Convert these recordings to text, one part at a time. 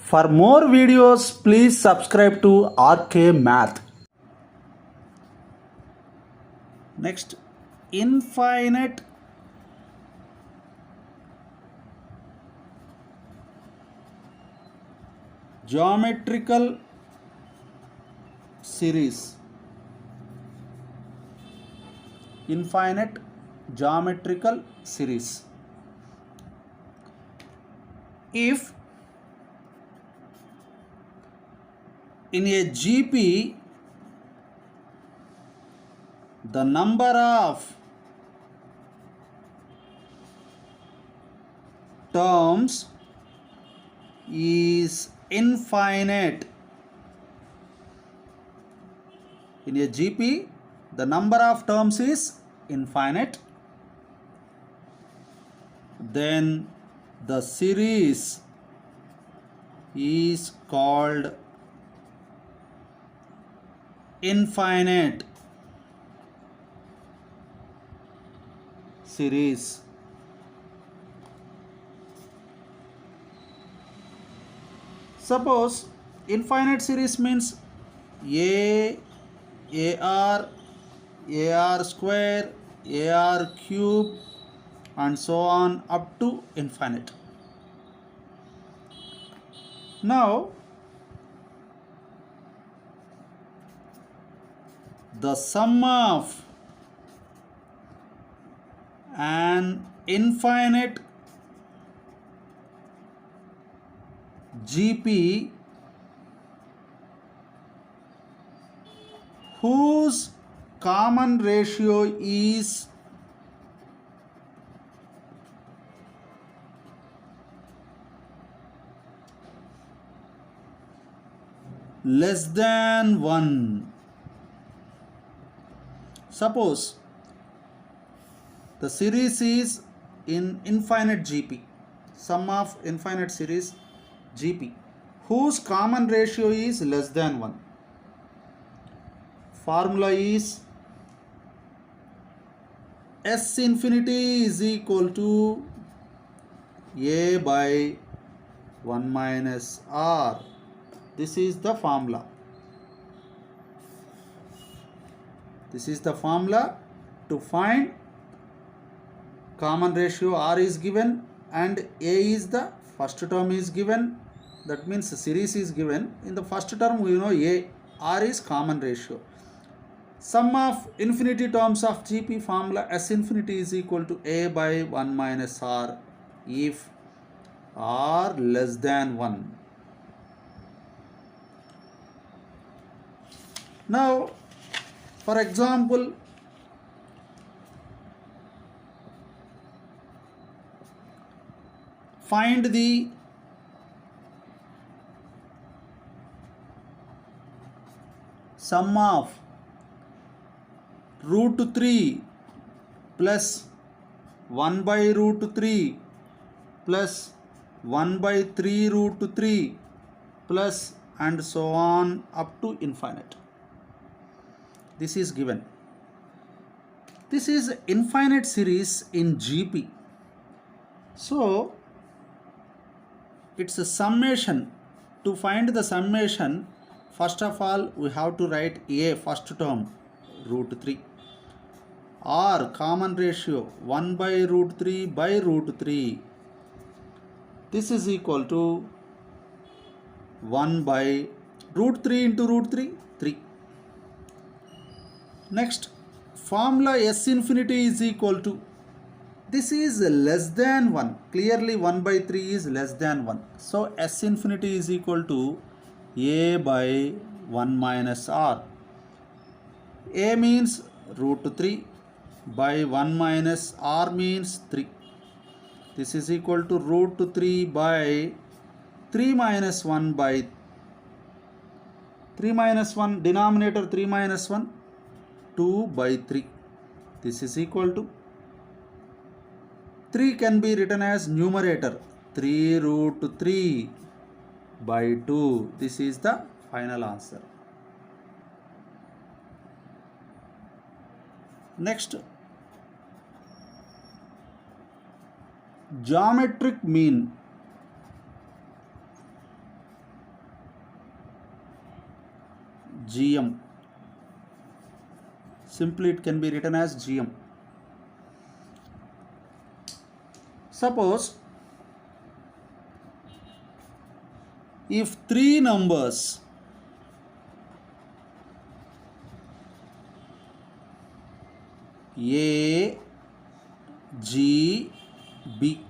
For more videos, please subscribe to RK Math. Next, infinite geometrical series. Infinite geometrical series. If in a GP the number of terms is infinite, in a GP the number of terms is infinite, then the series is called infinite series. Suppose infinite series means a, ar square, ar cube and so on up to infinite. Now the sum of an infinite GP whose common ratio is less than 1. Suppose the series is in infinite GP, sum of infinite series GP, whose common ratio is less than 1. Formula is S infinity is equal to A by 1 minus R. This is the formula. This is the formula to find common ratio. R is given and A is the first term is given. That means the series is given. In the first term we know A. R is common ratio. Sum of infinity terms of GP formula S infinity is equal to A by 1 minus R if R less than 1. Now, for example, find the sum of root 3 plus 1 by root 3 plus 1 by 3 root 3 plus and so on up to infinite. This is given. This is infinite series in GP. So it's a summation. To find the summation, first of all we have to write A first term root 3. R common ratio 1 by root 3 by root 3. This is equal to 1 by root 3 into root 3, 3. Next, formula S infinity is equal to, this is less than 1. Clearly 1 by 3 is less than 1. So S infinity is equal to A by 1 minus R. A means root 3 by 1 minus R means 3. This is equal to root 3 by 3 minus 1 by 3 minus 1, denominator 3 minus 1, 2 by 3. This is equal to 3 can be written as numerator 3 root 3 by 2. This is the final answer. Next, geometric mean. GM. Simply it can be written as GM. Suppose if three numbers A, G, B,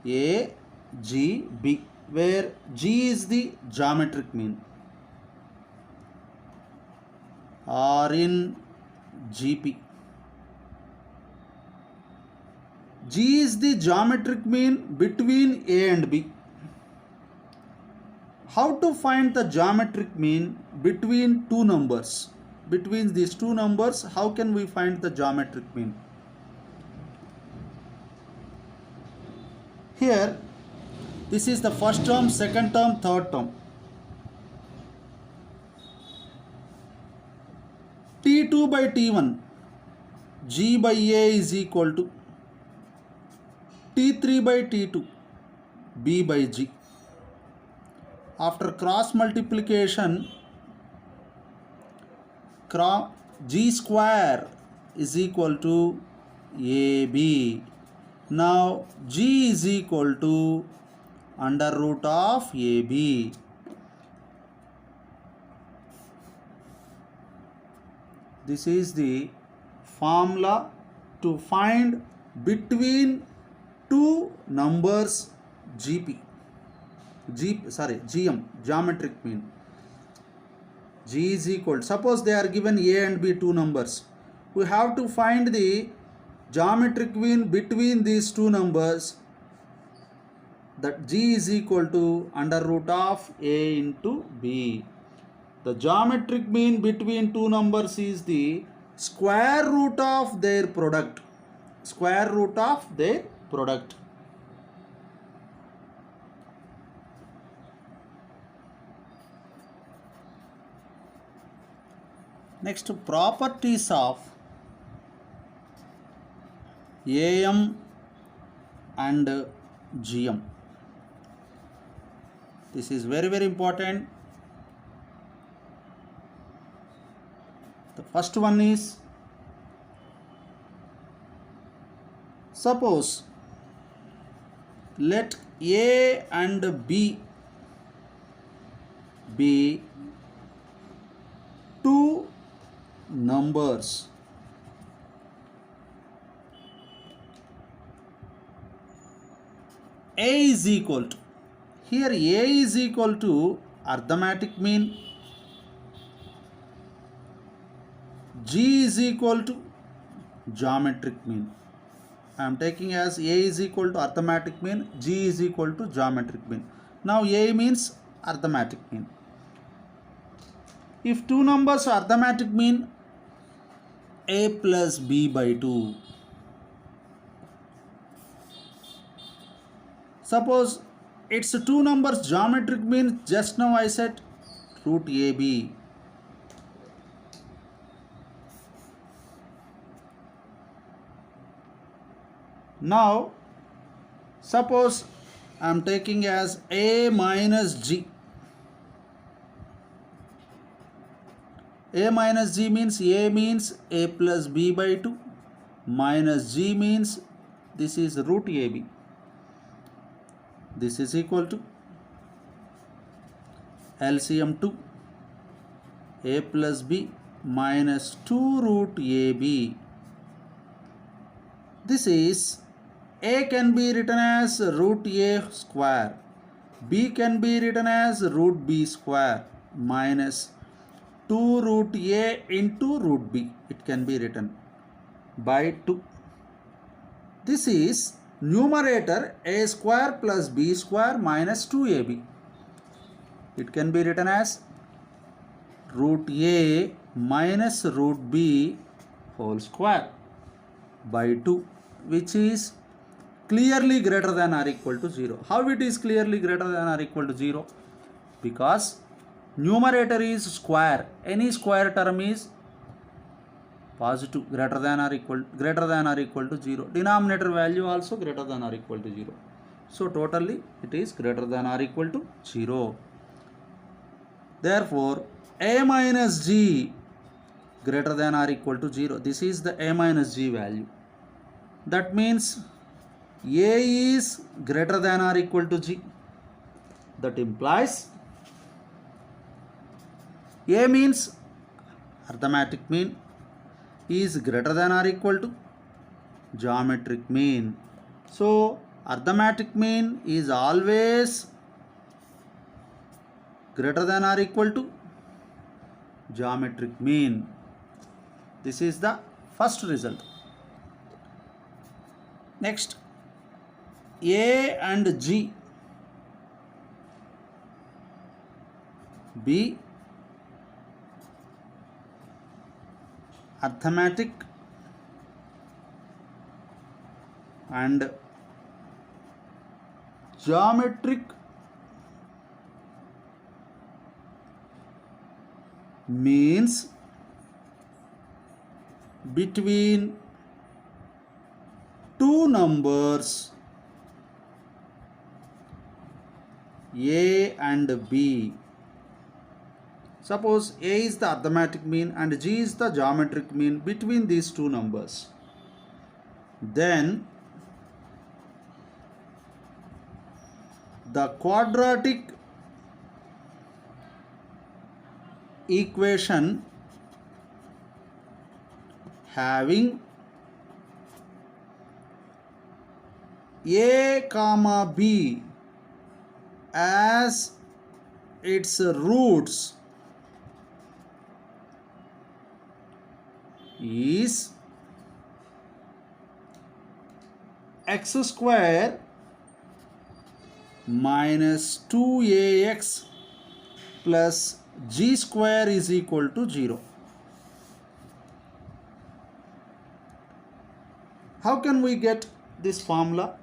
A, G, B, where G is the geometric mean, or in GP, G is the geometric mean between A and B. How to find the geometric mean between two numbers? Between these two numbers, how can we find the geometric mean? Here, this is the first term, second term, third term. T2 by T1, G by A is equal to T3 by T2, B by G. After cross multiplication, G square is equal to AB. Now G is equal to under root of AB. This is the formula to find between two numbers GM, geometric mean. G is equal, suppose they are given A and B, two numbers. We have to find the geometric mean between these two numbers, that G is equal to under root of A into B. The geometric mean between two numbers is the square root of their product. Square root of their product. Next, properties of AM and GM. This is very, very important. The first one is, suppose let A and B be two numbers. A is equal to, here A is equal to arithmetic mean, G is equal to geometric mean. I am taking as A is equal to arithmetic mean, G is equal to geometric mean. Now A means arithmetic mean. If two numbers are arithmetic mean, A plus B by 2. Suppose it's two numbers geometric mean, just now I said root AB. Now suppose I am taking as A minus G. A minus G means A means A plus B by 2 minus G means this is root AB. This is equal to LCM 2 A plus B minus 2 root AB. This is A can be written as root A square, B can be written as root B square minus 2 root A into root B. It can be written by 2. This is numerator A square plus B square minus 2AB. It can be written as root A minus root B whole square by 2, which is clearly greater than or equal to 0. How it is clearly greater than or equal to 0? Because numerator is square. Any square term is positive, greater than or equal to 0. Denominator value also greater than or equal to 0. So totally it is greater than or equal to 0. Therefore a minus g greater than or equal to 0. This is the a minus g value. That means a is greater than or equal to g. That implies a means arithmetic mean is greater than or equal to geometric mean. So arithmetic mean is always greater than or equal to geometric mean. This is the first result. Next, a and g be arithmetic and geometric means between two numbers a and b. Suppose a is the arithmetic mean and g is the geometric mean between these two numbers. Then the quadratic equation having a comma b as its roots is x square minus 2ax plus g square is equal to 0. How can we get this formula?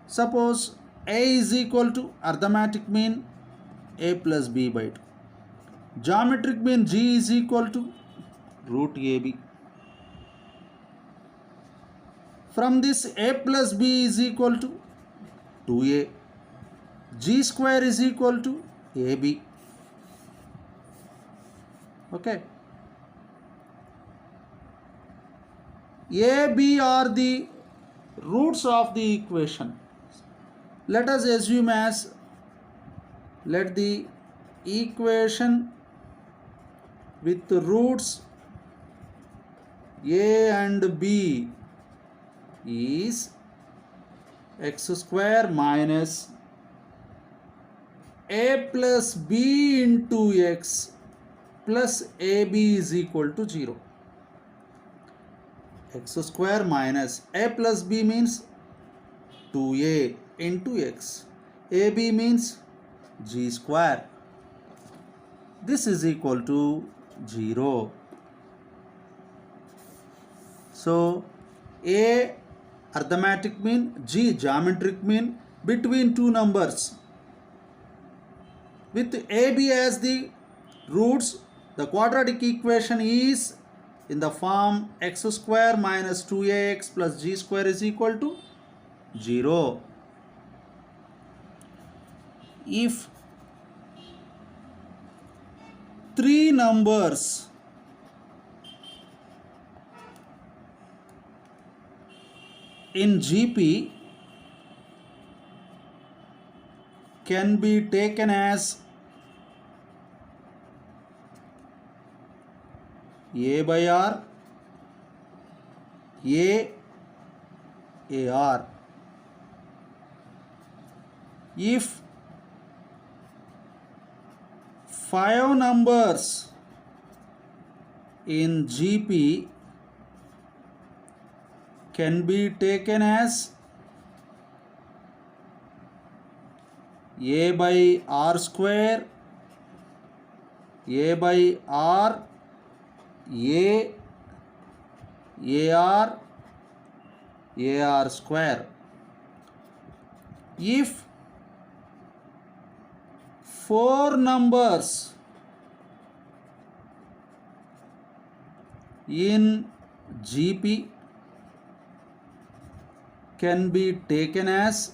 Suppose a is equal to arithmetic mean a plus b by 2. Geometric mean g is equal to root ab. From this a plus b is equal to 2a. G square is equal to ab. Okay. A, B are the roots of the equation. Let us assume as let the equation with roots a and b is x square minus a plus b into x plus ab is equal to 0. X square minus a plus b means 2a into x. ab means g square. This is equal to 0. So a arithmetic mean, g geometric mean between two numbers. With ab as the roots, the quadratic equation is in the form x square minus 2ax plus g square is equal to 0. If three numbers in GP can be taken as a by r, ar. If 5 numbers in GP can be taken as a by r square, a by r, a, ar, ar square. If 4 numbers in GP can be taken as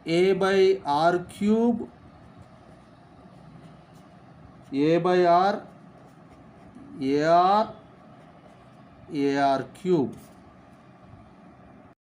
a by r cube, a by r ar cube